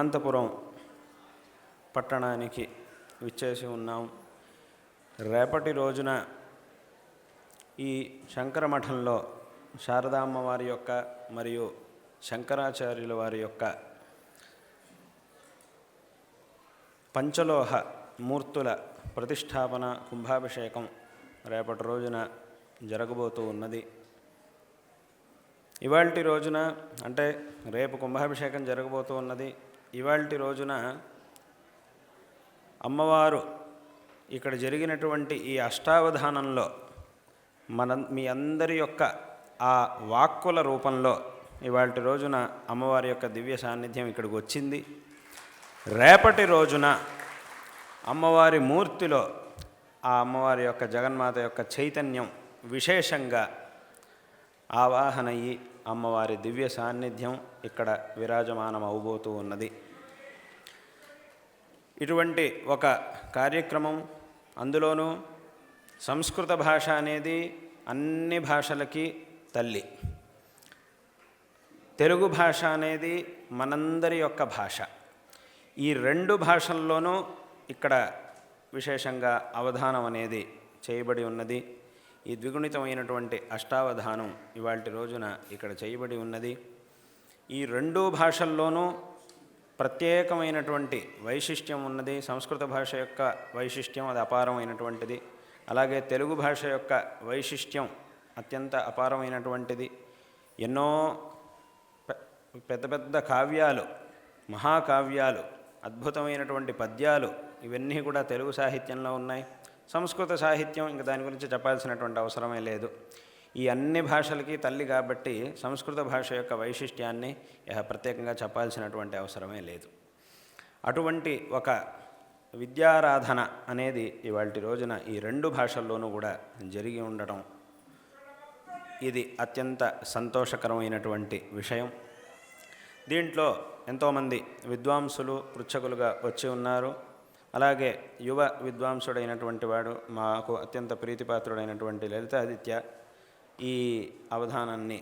అనంతపురం పట్టణానికి విచ్చేసి ఉన్నాం. రేపటి రోజున ఈ శంకర మఠంలో శారదామ్మ వారి యొక్క మరియు శంకరాచార్యుల వారి యొక్క పంచలోహ మూర్తుల ప్రతిష్టాపన కుంభాభిషేకం రేపటి రోజున జరగబోతూ ఉన్నది. ఇవాల్టి రోజున అంటే రేపు కుంభాభిషేకం జరగబోతూ ఉన్నది. ఇవాల్టి రోజున అమ్మవారు ఇక్కడ జరిగినటువంటి ఈ అష్టావధానంలో మీ అందరి యొక్క ఆ వాక్కుల రూపంలో ఇవాల్టి రోజున అమ్మవారి యొక్క దివ్య సాన్నిధ్యం ఇక్కడికి వచ్చింది. రేపటి రోజున అమ్మవారి మూర్తిలో ఆ అమ్మవారి యొక్క జగన్మాత యొక్క చైతన్యం విశేషంగా ఆవాహనయ్యి అమ్మవారి దివ్య సాన్నిధ్యం ఇక్కడ విరాజమానం అవబోతూ ఉన్నది. ఇటువంటి ఒక కార్యక్రమం, అందులోనూ సంస్కృత భాష అనేది అన్ని భాషలకి తల్లి. తెలుగు భాష అనేది మనందరి యొక్క భాష. ఈ రెండు భాషల్లోనూ ఇక్కడ విశేషంగా అవధానం అనేది చేయబడి ఉన్నది. ఈ ద్విగుణితమైనటువంటి అష్టావధానం ఇవాల్టి రోజున ఇక్కడ చేయబడి ఉన్నది. ఈ రెండు భాషల్లోనూ ప్రత్యేకమైనటువంటి వైశిష్ట్యం ఉన్నది. సంస్కృత భాష యొక్క వైశిష్ట్యం అది అపారమైనటువంటిది. అలాగే తెలుగు భాష యొక్క వైశిష్ట్యం అత్యంత అపారమైనటువంటిది. ఎన్నో పెద్ద పెద్ద కావ్యాలు, మహాకావ్యాలు, అద్భుతమైనటువంటి పద్యాలు ఇవన్నీ కూడా తెలుగు సాహిత్యంలో ఉన్నాయి. సంస్కృత సాహిత్యం ఇంకా దాని గురించి చెప్పాల్సినటువంటి అవసరమే లేదు. ఈ అన్ని భాషలకి తల్లి కాబట్టి సంస్కృత భాష యొక్క వైశిష్ట్యాన్ని ప్రత్యేకంగా చెప్పాల్సినటువంటి అవసరమే లేదు. అటువంటి ఒక విద్యారాధన అనేది ఇవాల్టి రోజున ఈ రెండు భాషల్లోనూ కూడా జరిగి ఉండటం ఇది అత్యంత సంతోషకరమైనటువంటి విషయం. దీంట్లో ఎంతోమంది విద్వాంసులు పృచ్ఛకులుగా వచ్చి ఉన్నారు. అలాగే యువ విద్వాంసుడైనటువంటి వాడు, మాకు అత్యంత ప్రీతిపాత్రుడైనటువంటి లలితాదిత్య ఈ అవధానాన్ని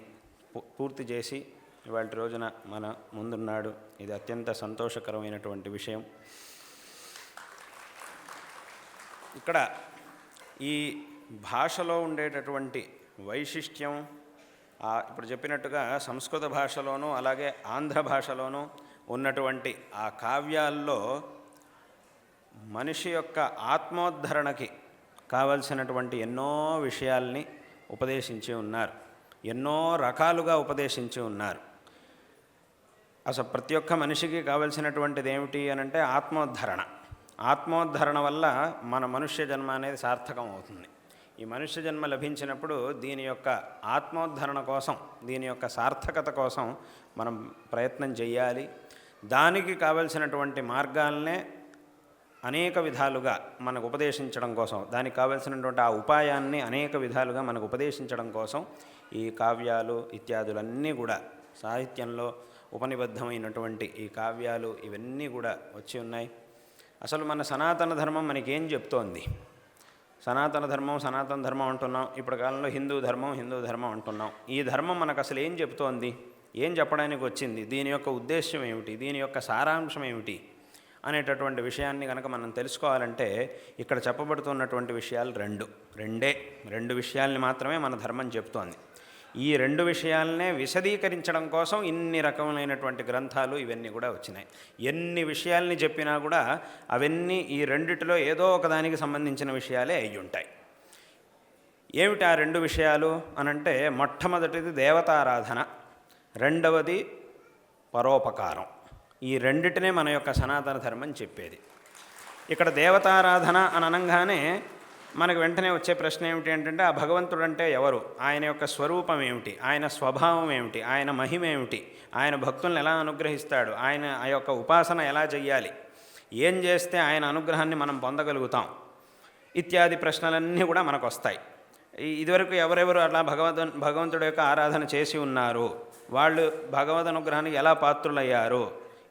పూర్తి చేసి ఇవాళ రోజున మన ముందున్నాడు. ఇది అత్యంత సంతోషకరమైనటువంటి విషయం. ఇక్కడ ఈ భాషలో ఉండేటటువంటి వైశిష్ట్యం ఇప్పుడు చెప్పినట్టుగా సంస్కృత భాషలోనూ అలాగే ఆంధ్ర భాషలోనూ ఉన్నటువంటి ఆ కావ్యాల్లో మనిషి యొక్క ఆత్మోద్ధరణకి కావలసినటువంటి ఎన్నో విషయాల్ని ఉపదేశించి ఉన్నారు. ఎన్నో రకాలుగా ఉపదేశించి ఉన్నారు. అసలు ప్రతి ఒక్క మనిషికి కావలసినటువంటిది ఏమిటి అనంటే ఆత్మోద్ధరణ. ఆత్మోద్ధరణ వల్ల మన మనుష్య జన్మ అనేది సార్థకం అవుతుంది. ఈ మనుష్య జన్మ లభించినప్పుడు దీని యొక్క ఆత్మోద్ధరణ కోసం, దీని యొక్క సార్థకత కోసం మనం ప్రయత్నం చేయాలి. దానికి కావలసినటువంటి మార్గాలనే అనేక విధాలుగా మనకు ఉపదేశించడం కోసం, దానికి కావలసినటువంటి ఆ ఉపాయాన్ని అనేక విధాలుగా మనకు ఉపదేశించడం కోసం ఈ కావ్యాలు ఇత్యాదులన్నీ కూడా సాహిత్యంలో ఉపనిబద్ధమైనటువంటి ఈ కావ్యాలు ఇవన్నీ కూడా వచ్చి ఉన్నాయి. అసలు మన సనాతన ధర్మం మనకేం చెప్తోంది? సనాతన ధర్మం అంటున్నాం. ఇప్పుడు కాలంలో హిందూ ధర్మం అంటున్నాం. ఈ ధర్మం మనకు అసలు ఏం చెప్తోంది? ఏం చెప్పడానికి వచ్చింది? దీని యొక్క ఉద్దేశ్యం ఏమిటి? దీని యొక్క సారాంశం ఏమిటి అనేటటువంటి విషయాన్ని కనుక మనం తెలుసుకోవాలంటే ఇక్కడ చెప్పబడుతున్నటువంటి విషయాలు రెండు విషయాల్ని మాత్రమే మన ధర్మం చెప్తోంది. ఈ రెండు విషయాలనే విశదీకరించడం కోసం ఇన్ని రకములైనటువంటి గ్రంథాలు ఇవన్నీ కూడా వచ్చినాయి. ఎన్ని విషయాల్ని చెప్పినా కూడా అవన్నీ ఈ రెండిటిలో ఏదో ఒకదానికి సంబంధించిన విషయాలే అయి ఉంటాయి. ఏమిటి ఆ రెండు విషయాలు అనంటే, మొట్టమొదటిది దేవతారాధన, రెండవది పరోపకారం. ఈ రెండిటినే మన యొక్క సనాతన ధర్మం చెప్పేది. ఇక్కడ దేవతారాధన అని అనగానే మనకు వెంటనే వచ్చే ప్రశ్న ఏమిటి అంటే, ఆ భగవంతుడు అంటే ఎవరు? ఆయన యొక్క స్వరూపం ఏమిటి? ఆయన స్వభావం ఏమిటి? ఆయన మహిమ ఏమిటి? ఆయన భక్తులను ఎలా అనుగ్రహిస్తాడు? ఆయన ఆ యొక్క ఉపాసన ఎలా చెయ్యాలి? ఏం చేస్తే ఆయన అనుగ్రహాన్ని మనం పొందగలుగుతాం? ఇత్యాది ప్రశ్నలన్నీ కూడా మనకు వస్తాయి. ఇదివరకు ఎవరెవరు అలా భగవంతుడి యొక్క ఆరాధన చేసి ఉన్నారు, వాళ్ళు భగవద్ అనుగ్రహానికి ఎలా పాత్రులయ్యారు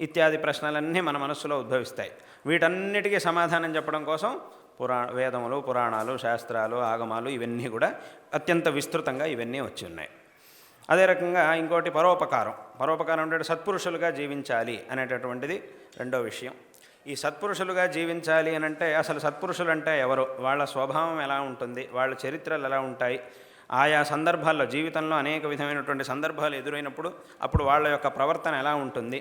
ఇత్యాది ప్రశ్నలన్నీ మన మనస్సులో ఉద్భవిస్తాయి. వీటన్నిటికీ సమాధానం చెప్పడం కోసం వేదములు, పురాణాలు, శాస్త్రాలు, ఆగమాలు ఇవన్నీ కూడా అత్యంత విస్తృతంగా ఇవన్నీ వచ్చి ఉన్నాయి. అదే రకంగా ఇంకోటి పరోపకారం. పరోపకారం అంటే సత్పురుషులుగా జీవించాలి అనేటటువంటిది రెండో విషయం. ఈ సత్పురుషులుగా జీవించాలి అని అంటే అసలు సత్పురుషులు అంటే ఎవరు, వాళ్ళ స్వభావం ఎలా ఉంటుంది, వాళ్ళ చరిత్రలు ఎలా ఉంటాయి, ఆయా సందర్భాల్లో జీవితంలో అనేక విధమైనటువంటి సందర్భాలు ఎదురైనప్పుడు అప్పుడు వాళ్ళ యొక్క ప్రవర్తన ఎలా ఉంటుంది,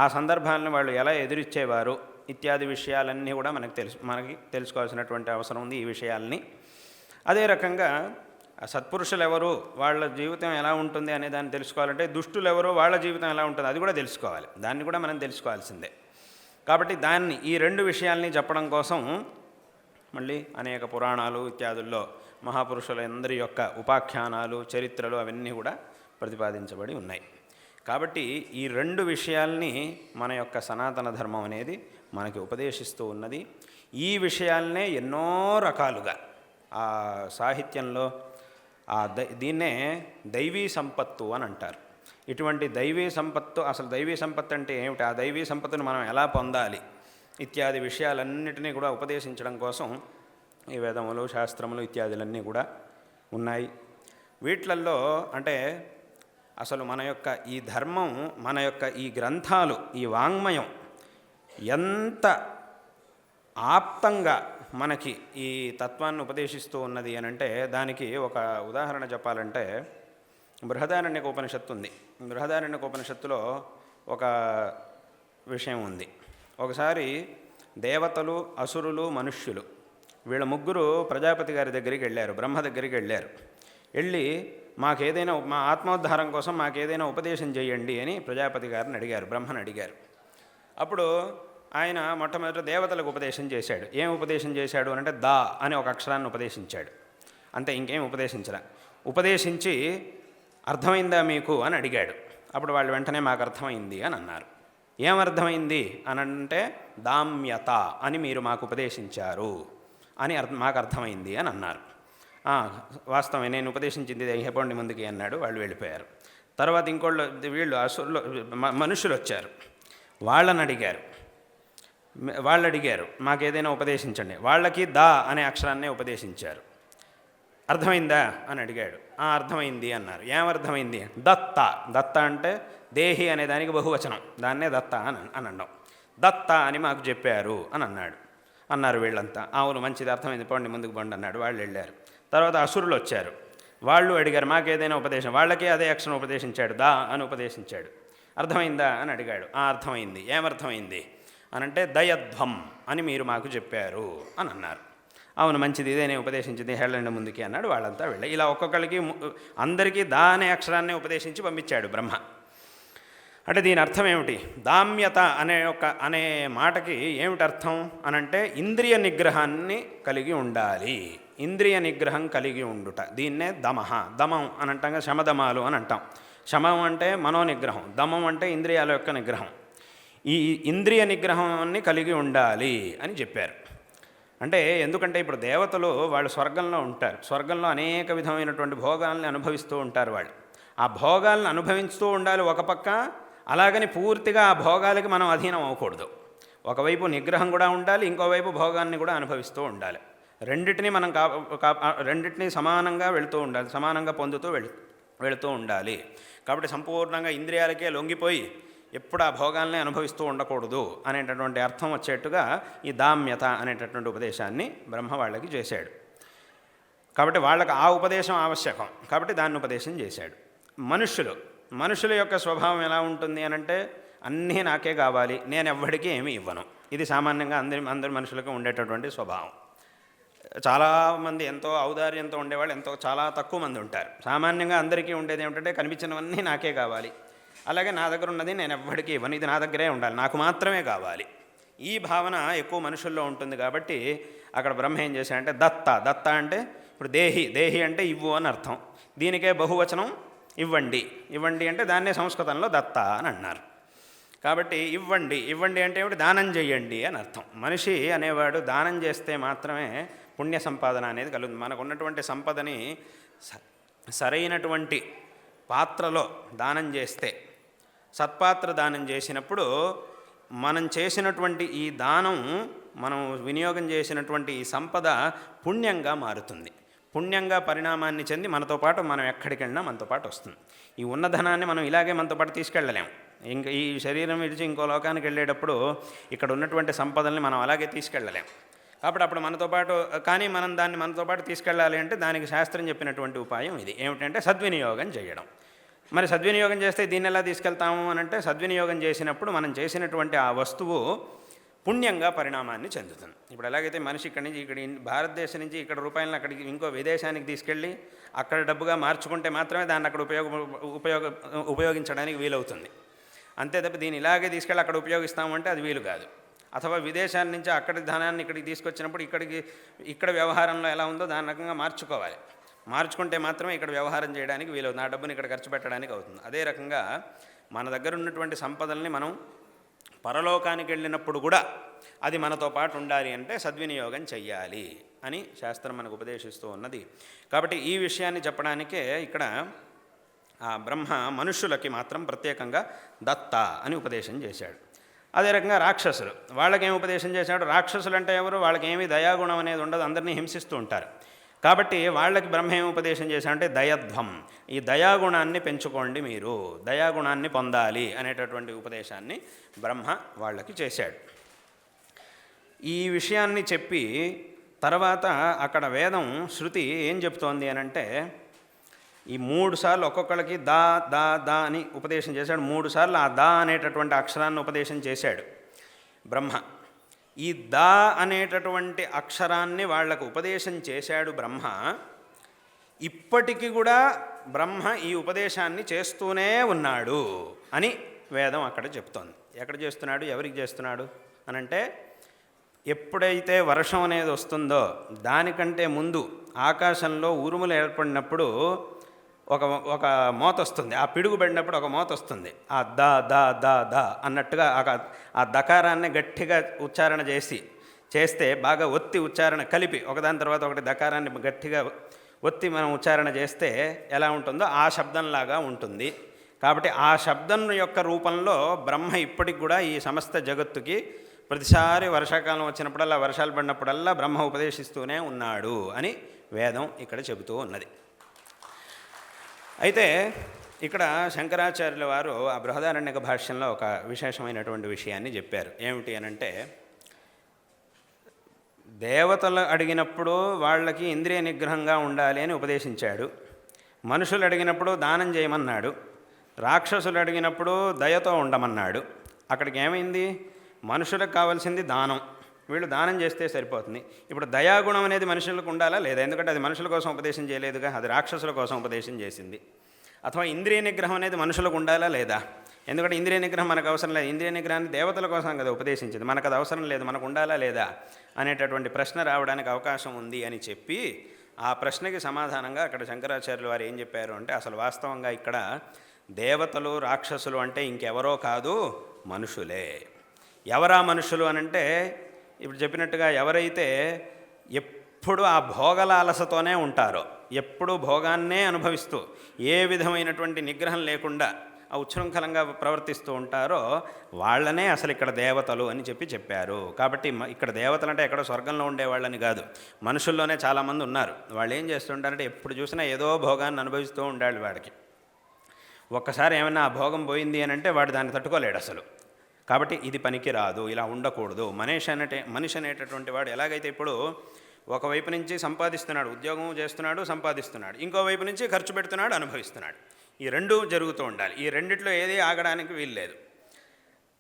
ఆ సందర్భాలను వాళ్ళు ఎలా ఎదురిచ్చేవారు ఇత్యాది విషయాలన్నీ కూడా మనకి తెలుసుకోవాల్సినటువంటి అవసరం ఉంది ఈ విషయాల్ని. అదే రకంగా సత్పురుషులు ఎవరు, వాళ్ళ జీవితం ఎలా ఉంటుంది అనే దాన్ని తెలుసుకోవాలంటే దుష్టులు ఎవరు, వాళ్ళ జీవితం ఎలా ఉంటుంది అది కూడా తెలుసుకోవాలి. దాన్ని కూడా మనం తెలుసుకోవాల్సిందే. కాబట్టి దాన్ని ఈ రెండు విషయాల్ని చెప్పడం కోసం మళ్ళీ అనేక పురాణాలు ఇత్యాదుల్లో మహాపురుషులందరి యొక్క ఉపాఖ్యానాలు చరిత్రలు అవన్నీ కూడా ప్రతిపాదించబడి ఉన్నాయి. కాబట్టి ఈ రెండు విషయాల్ని మన యొక్క సనాతన ధర్మం అనేది మనకి ఉపదేశిస్తూ ఉన్నది. ఈ విషయాలనే ఎన్నో రకాలుగా ఆ సాహిత్యంలో దీన్నే దైవీ సంపత్తు అని అంటారు. ఇటువంటి దైవీ సంపత్తు, అసలు దైవీ సంపత్తు అంటే ఏమిటి, ఆ దైవీ సంపత్తును మనం ఎలా పొందాలి ఇత్యాది విషయాలన్నిటినీ కూడా ఉపదేశించడం కోసం ఈ వేదములు శాస్త్రములు ఇత్యాదులన్నీ కూడా ఉన్నాయి. వీటిలల్లో అంటే అసలు మన యొక్క ఈ ధర్మం, మన యొక్క ఈ గ్రంథాలు, ఈ వాంగ్మయం ఎంత ఆప్తంగా మనకి ఈ తత్వాన్ని ఉపదేశిస్తూ ఉన్నది అని అంటే దానికి ఒక ఉదాహరణ చెప్పాలంటే బృహదారణ్యకోపనిషత్తు ఉంది. బృహదారణ్యకోపనిషత్తులో ఒక విషయం ఉంది. ఒకసారి దేవతలు, అసురులు, మనుష్యులు వీళ్ళ ముగ్గురు ప్రజాపతి గారి దగ్గరికి వెళ్ళారు, బ్రహ్మ దగ్గరికి వెళ్ళారు. వెళ్ళి మాకేదైనా మా ఆత్మోద్ధారం కోసం మాకేదైనా ఉపదేశం చేయండి అని ప్రజాపతి గారిని అడిగారు, బ్రహ్మను అడిగారు. అప్పుడు ఆయన మొట్టమొదట దేవతలకు ఉపదేశం చేశాడు. ఏం ఉపదేశం చేశాడు అంటే దా అనే ఒక అక్షరాన్ని ఉపదేశించాడు. అంతే, ఇంకేం ఉపదేశించరా. ఉపదేశించి అర్థమైందా మీకు అని అడిగాడు. అప్పుడు వాళ్ళు వెంటనే మాకు అర్థమైంది అని అన్నారు. ఏమర్థమైంది అని అంటే దామ్యత అని మీరు మాకు ఉపదేశించారు అని మాకు అర్థమైంది అని అన్నారు. వాస్తవమే, నేను ఉపదేశించింది చెప్పండి ముందుకి అన్నాడు. వాళ్ళు వెళ్ళిపోయారు. తర్వాత వీళ్ళు అసురులు మనుషులు వచ్చారు. వాళ్ళని అడిగారు. వాళ్ళు అడిగారు మాకేదైనా ఉపదేశించండి. వాళ్ళకి దా అనే అక్షరాన్నే ఉపదేశించారు. అర్థమైందా అని అడిగాడు. అర్థమైంది అన్నారు. ఏమర్థమైంది? దత్త. దత్త అంటే దేహి అనే దానికి బహువచనం, దాన్నే దత్త అని అనడం. దత్త అని మాకు చెప్పారు అని అన్నారు వీళ్ళంతా. అవును, మంచిది, అర్థమైంది, పోండి ముందుకు పోండి అన్నాడు. వాళ్ళు వెళ్ళారు. తర్వాత అసురులు వచ్చారు. వాళ్ళు అడిగారు మాకేదైనా ఉపదేశం. వాళ్ళకే అదే అక్షరం ఉపదేశించాడు, దా అని ఉపదేశించాడు. అర్థమైందా అని అడిగాడు. అర్థమైంది. ఏమర్థమైంది అని అంటే దయధ్వం అని మీరు మాకు చెప్పారు అని అన్నారు. అవును, మంచిది, ఇదేనే ఉపదేశించింది, వెళ్ళండి ముందుకి అన్నాడు. వాళ్ళంతా వెళ్ళి ఇలా ఒక్కొక్కరికి అందరికీ దా అనే అక్షరాన్ని ఉపదేశించి పంపించాడు బ్రహ్మ. అంటే దీని అర్థం ఏమిటి? దామ్యత అనే మాటకి ఏమిటి అర్థం అనంటే ఇంద్రియ నిగ్రహాన్ని కలిగి ఉండాలి, ఇంద్రియ నిగ్రహం కలిగి ఉండుట. దీన్నే దమః. దమం అని అంటాం, శమదమాలు అని అంటాం. శమం అంటే మనోనిగ్రహం, దమం అంటే ఇంద్రియాల యొక్క నిగ్రహం. ఈ ఇంద్రియ నిగ్రహాన్ని కలిగి ఉండాలి అని చెప్పారు. అంటే ఎందుకంటే ఇప్పుడు దేవతలు వాళ్ళు స్వర్గంలో ఉంటారు. స్వర్గంలో అనేక విధమైనటువంటి భోగాల్ని అనుభవిస్తూ ఉంటారు. వాళ్ళు ఆ భోగాలను అనుభవిస్తూ ఉండాలి ఒక పక్క, అలాగని పూర్తిగా ఆ భోగాలకి మనం అధీనం అవ్వకూడదు. ఒకవైపు నిగ్రహం కూడా ఉండాలి, ఇంకోవైపు భోగాన్ని కూడా అనుభవిస్తూ ఉండాలి. రెండింటినీ మనం రెండింటినీ సమానంగా వెళుతూ ఉండాలి, సమానంగా పొందుతూ వెళుతూ ఉండాలి. కాబట్టి సంపూర్ణంగా ఇంద్రియాలకే లొంగిపోయి ఎప్పుడు ఆ భోగాల్ని అనుభవిస్తూ ఉండకూడదు అనేటటువంటి అర్థం వచ్చేట్టుగా ఈ దామ్యత అనేటటువంటి ఉపదేశాన్ని బ్రహ్మ వాళ్ళకి చేశాడు. కాబట్టి వాళ్ళకి ఆ ఉపదేశం ఆవశ్యకం, కాబట్టి దాన్ని ఉపదేశం చేశాడు. మనుషుల యొక్క స్వభావం ఎలా ఉంటుంది అనంటే అన్నీ నాకే కావాలి, నేను ఎవ్వడికి ఏమీ ఇవ్వను. ఇది సామాన్యంగా అందరి మనుషులకు ఉండేటటువంటి స్వభావం. చాలామంది ఎంతో ఔదార్యంతో ఉండేవాళ్ళు చాలా తక్కువ మంది ఉంటారు. సామాన్యంగా అందరికీ ఉండేది ఏమిటంటే కనిపించినవన్నీ నాకే కావాలి, అలాగే నా దగ్గర ఉన్నది నేను ఎవ్వడికి ఇవ్వను, ఇది నా దగ్గరే ఉండాలి, నాకు మాత్రమే కావాలి. ఈ భావన ఎక్కువ మనుషుల్లో ఉంటుంది. కాబట్టి అక్కడ బ్రహ్మ ఏం చేశాడంటే దత్త అంటే ఇప్పుడు దేహి అంటే ఇవ్వు అని అర్థం. దీనికే బహువచనం ఇవ్వండి అంటే దాన్నే సంస్కృతంలో దత్త అని అన్నారు. కాబట్టి ఇవ్వండి అంటే ఏమిటి? దానం చేయండి అని అర్థం. మనిషి అనేవాడు దానం చేస్తే మాత్రమే పుణ్య సంపాదన అనేది కలుగుతుంది. మనకు ఉన్నటువంటి సంపదని సరైనటువంటి పాత్రలో దానం చేస్తే, సత్పాత్ర దానం చేసినప్పుడు మనం చేసినటువంటి ఈ దానం, మనం వినియోగం చేసినటువంటి ఈ సంపద పుణ్యంగా మారుతుంది. పుణ్యంగా పరిణామాన్ని చెంది మనతో పాటు మనం ఎక్కడికి వెళ్ళినా మనతో పాటు వస్తుంది. ఈ ఉన్న ధనాన్ని మనం ఇలాగే మనతో పాటు తీసుకెళ్ళలేము. ఇంకా ఈ శరీరం విడిచి ఇంకో లోకానికి వెళ్ళేటప్పుడు ఇక్కడ ఉన్నటువంటి సంపదల్ని మనం అలాగే తీసుకెళ్ళలేం. కాబట్టి అప్పుడు మనతో పాటు, కానీ మనం దాన్ని మనతో పాటు తీసుకెళ్ళాలి అంటే దానికి శాస్త్రం చెప్పినటువంటి ఉపాయం ఇది ఏమిటంటే సద్వినియోగం చేయడం. మరి సద్వినియోగం చేస్తే దీన్ని ఎలా తీసుకెళ్తాము అని అంటే, సద్వినియోగం చేసినప్పుడు మనం చేసినటువంటి ఆ వస్తువు పుణ్యంగా పరిణామాన్ని చెందుతుంది. ఇప్పుడు ఎలాగైతే మనిషి ఇక్కడి నుంచి భారతదేశం నుంచి ఇక్కడ రూపాయలను అక్కడికి ఇంకో విదేశానికి తీసుకెళ్ళి అక్కడ డబ్బుగా మార్చుకుంటే మాత్రమే దాన్ని అక్కడ ఉపయోగించడానికి వీలవుతుంది. అంతే తప్ప దీన్ని ఇలాగే తీసుకెళ్ళి అక్కడ ఉపయోగిస్తామంటే అది వీలు కాదు. అథవా విదేశాల నుంచి అక్కడి ధనాన్ని ఇక్కడికి తీసుకొచ్చినప్పుడు ఇక్కడ వ్యవహారంలో ఎలా ఉందో దాని రకంగా మార్చుకోవాలి. మార్చుకుంటే మాత్రమే ఇక్కడ వ్యవహారం చేయడానికి వీలవుతుంది, ఆ డబ్బుని ఇక్కడ ఖర్చు పెట్టడానికి అవుతుంది. అదే రకంగా మన దగ్గర ఉన్నటువంటి సంపదల్ని మనం పరలోకానికి వెళ్ళినప్పుడు కూడా అది మనతో పాటు ఉండాలి అంటే సద్వినియోగం చెయ్యాలి అని శాస్త్రం మనకు ఉపదేశిస్తూ ఉన్నది. కాబట్టి ఈ విషయాన్ని చెప్పడానికే ఇక్కడ ఆ బ్రహ్మ మనుష్యులకి మాత్రం ప్రత్యేకంగా దత్త అని ఉపదేశం చేశాడు. అదే రకంగా రాక్షసులు, వాళ్ళకేం ఉపదేశం చేశాడు? రాక్షసులు అంటే ఎవరు? వాళ్ళకేమీ దయాగుణం అనేది ఉండదు, అందరినీ హింసిస్తూ ఉంటారు. కాబట్టి వాళ్ళకి బ్రహ్మ ఏం ఉపదేశం చేశాడంటే దయధ్వం, ఈ దయాగుణాన్ని పెంచుకోండి, మీరు దయాగుణాన్ని పొందాలి అనేటటువంటి ఉపదేశాన్ని బ్రహ్మ వాళ్ళకి చేశాడు. ఈ విషయాన్ని చెప్పి తర్వాత అక్కడ వేదం శృతి ఏం చెప్తోంది అనంటే, ఈ 3 సార్లు ఒక్కొక్కరికి దా దా దా అని ఉపదేశం చేశాడు. 3 సార్లు ఆ దా అనేటటువంటి అక్షరాన్ని ఉపదేశం చేశాడు బ్రహ్మ. ఈ దా అనేటటువంటి అక్షరాన్ని వాళ్లకు ఉపదేశం చేశాడు బ్రహ్మ. ఇప్పటికీ కూడా బ్రహ్మ ఈ ఉపదేశాన్ని చేస్తూనే ఉన్నాడు అని వేదం అక్కడ చెప్తోంది. ఎక్కడ చేస్తున్నాడు, ఎవరికి చేస్తున్నాడు అనంటే, ఎప్పుడైతే వర్షం అనేది వస్తుందో దానికంటే ముందు ఆకాశంలో ఉరుములు ఏర్పడినప్పుడు ఒక మోత వస్తుంది. ఆ పిడుగు పడినప్పుడు ఒక మోత వస్తుంది. ఆ దా దా దా దా అన్నట్టుగా ఆ దకారాన్ని గట్టిగా ఉచ్చారణ చేస్తే బాగా ఒత్తి ఉచ్చారణ కలిపి ఒకదాని తర్వాత ఒకటి దకారాన్ని గట్టిగా ఒత్తి మనం ఉచ్చారణ చేస్తే ఎలా ఉంటుందో ఆ శబ్దంలాగా ఉంటుంది. కాబట్టి ఆ శబ్దం యొక్క రూపంలో బ్రహ్మ ఇప్పటికి కూడా ఈ సమస్త జగత్తుకి ప్రతిసారి వర్షాకాలం వచ్చినప్పుడల్లా, వర్షాలు పడినప్పుడల్లా బ్రహ్మ ఉపదేశిస్తూనే ఉన్నాడు అని వేదం ఇక్కడ చెబుతూ ఉన్నది. అయితే ఇక్కడ శంకరాచార్యుల వారు ఆ బృహదారణ్యక భాష్యంలో ఒక విశేషమైనటువంటి విషయాన్ని చెప్పారు. ఏమిటి అనంటే, దేవతలు అడిగినప్పుడు వాళ్ళకి ఇంద్రియ నిగ్రహంగా ఉండాలి అని ఉపదేశించాడు. మనుషులు అడిగినప్పుడు దానం చేయమన్నాడు. రాక్షసులు అడిగినప్పుడు దయతో ఉండమన్నాడు. అక్కడికి ఏమైంది? మనుషులకు కావాల్సింది దానం, వీళ్ళు దానం చేస్తే సరిపోతుంది. ఇప్పుడు దయాగుణం అనేది మనుషులకు ఉండాలా లేదా? ఎందుకంటే అది మనుషుల కోసం ఉపదేశం చేయలేదుగా, అది రాక్షసుల కోసం ఉపదేశం చేసింది. అథవా ఇంద్రియ నిగ్రహం అనేది మనుషులకు ఉండాలా లేదా? ఎందుకంటే ఇంద్రియ నిగ్రహం మనకు అవసరం లేదు, ఇంద్రియ నిగ్రహాన్ని దేవతల కోసం కదా ఉపదేశించింది, మనకు అది అవసరం లేదు, మనకు ఉండాలా లేదా అనేటటువంటి ప్రశ్న రావడానికి అవకాశం ఉంది అని చెప్పి, ఆ ప్రశ్నకి సమాధానంగా అక్కడ శంకరాచార్యులు వారు ఏం చెప్పారు అంటే, అసలు వాస్తవంగా ఇక్కడ దేవతలు రాక్షసులు అంటే ఇంకెవరో కాదు, మనుషులే. ఎవరా మనుషులు అనంటే, ఇప్పుడు చెప్పినట్టుగా ఎవరైతే ఎప్పుడు ఆ భోగలాలసతోనే ఉంటారో, ఎప్పుడూ భోగాన్నే అనుభవిస్తూ ఏ విధమైనటువంటి నిగ్రహం లేకుండా ఆ ఉచ్ఛృంఖలంగా ప్రవర్తిస్తూ ఉంటారో వాళ్ళనే అసలు ఇక్కడ దేవతలు అని చెప్పారు. కాబట్టి ఇక్కడ దేవతలు అంటే ఎక్కడో స్వర్గంలో ఉండేవాళ్ళని కాదు, మనుషుల్లోనే చాలామంది ఉన్నారు. వాళ్ళు ఏం చేస్తుంటారంటే ఎప్పుడు చూసినా ఏదో భోగాన్ని అనుభవిస్తూ ఉండాలి. వాడికి ఒక్కసారి ఏమైనా ఆ భోగం పోయింది అని అంటే వాడు దాన్ని తట్టుకోలేడు అసలు. కాబట్టి ఇది పనికి రాదు, ఇలా ఉండకూడదు. మనిషి అనేటటువంటి వాడు ఎలాగైతే ఇప్పుడు ఒకవైపు నుంచి సంపాదిస్తున్నాడు, ఉద్యోగం చేస్తున్నాడు, సంపాదిస్తున్నాడు, ఇంకోవైపు నుంచి ఖర్చు పెడుతున్నాడు, అనుభవిస్తున్నాడు. ఈ రెండూ జరుగుతూ ఉండాలి. ఈ రెండిట్లో ఏది ఆగడానికి వీల్లేదు.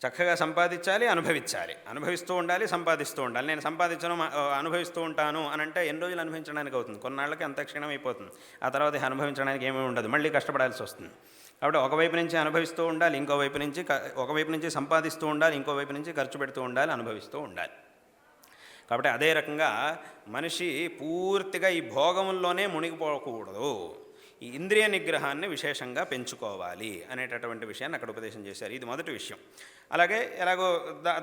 చక్కగా సంపాదించాలి, అనుభవించాలి, అనుభవిస్తూ ఉండాలి, సంపాదిస్తూ ఉండాలి. నేను సంపాదించను, అనుభవిస్తూ ఉంటాను అని అంటే ఎన్ని రోజులు అనుభవించడానికి అవుతుంది? కొన్నాళ్ళకి అంత క్షీణం అయిపోతుంది. ఆ తర్వాత అనుభవించడానికి ఏమీ ఉండదు, మళ్ళీ కష్టపడాల్సి వస్తుంది. కాబట్టి ఒకవైపు నుంచి అనుభవిస్తూ ఉండాలి, ఇంకోవైపు నుంచి ఒకవైపు నుంచి సంపాదిస్తూ ఉండాలి, ఇంకోవైపు నుంచి ఖర్చు పెడుతూ ఉండాలి, అనుభవిస్తూ ఉండాలి. కాబట్టి అదే రకంగా మనిషి పూర్తిగా ఈ భోగంలోనే మునిగిపోకూడదు, ఈ ఇంద్రియ నిగ్రహాన్ని విశేషంగా పెంచుకోవాలి అనేటటువంటి విషయాన్ని అక్కడ ఉపదేశం చేశారు. ఇది మొదటి విషయం. అలాగే ఎలాగో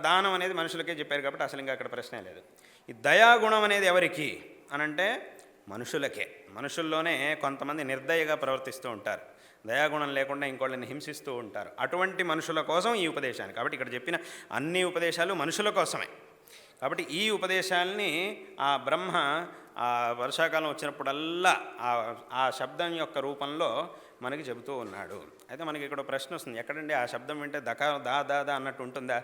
దానం అనేది మనుషులకే చెప్పారు కాబట్టి అసలు ఇంకా అక్కడ ప్రశ్నే లేదు. ఈ దయాగుణం అనేది ఎవరికి అనంటే మనుషులకే. మనుషుల్లోనే కొంతమంది నిర్దయగా ప్రవర్తిస్తూ ఉంటారు, దయాగుణం లేకుండా ఇంకోళ్ళని హింసిస్తూ ఉంటారు. అటువంటి మనుషుల కోసం ఈ ఉపదేశాన్ని, కాబట్టి ఇక్కడ చెప్పిన అన్ని ఉపదేశాలు మనుషుల కోసమే. కాబట్టి ఈ ఉపదేశాల్ని ఆ బ్రహ్మ ఆ వర్షాకాలం వచ్చినప్పుడల్లా ఆ శబ్దం యొక్క రూపంలో మనకి చెబుతూ ఉన్నాడు. అయితే మనకి ఇక్కడ ప్రశ్న వస్తుంది, ఎక్కడండి ఆ శబ్దం వింటే దకారం దా దా దా అన్నట్టు ఉంటుందా?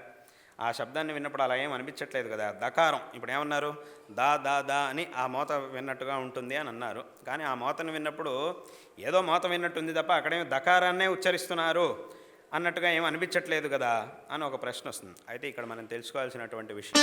ఆ శబ్దాన్ని విన్నప్పుడు అలా ఏం అనిపించట్లేదు కదా. దకారం ఇప్పుడు ఏమన్నారు, దా దా దా అని ఆ మోత విన్నట్టుగా ఉంటుంది అని అన్నారు. కానీ ఆ మోతను విన్నప్పుడు ఏదో మోత విన్నట్టుంది తప్ప అక్కడేమి దకారాన్నే ఉచ్చరిస్తున్నారు అన్నట్టుగా ఏం అనిపించట్లేదు కదా అని ఒక ప్రశ్న వస్తుంది. అయితే ఇక్కడ మనం తెలుసుకోవాల్సినటువంటి విషయం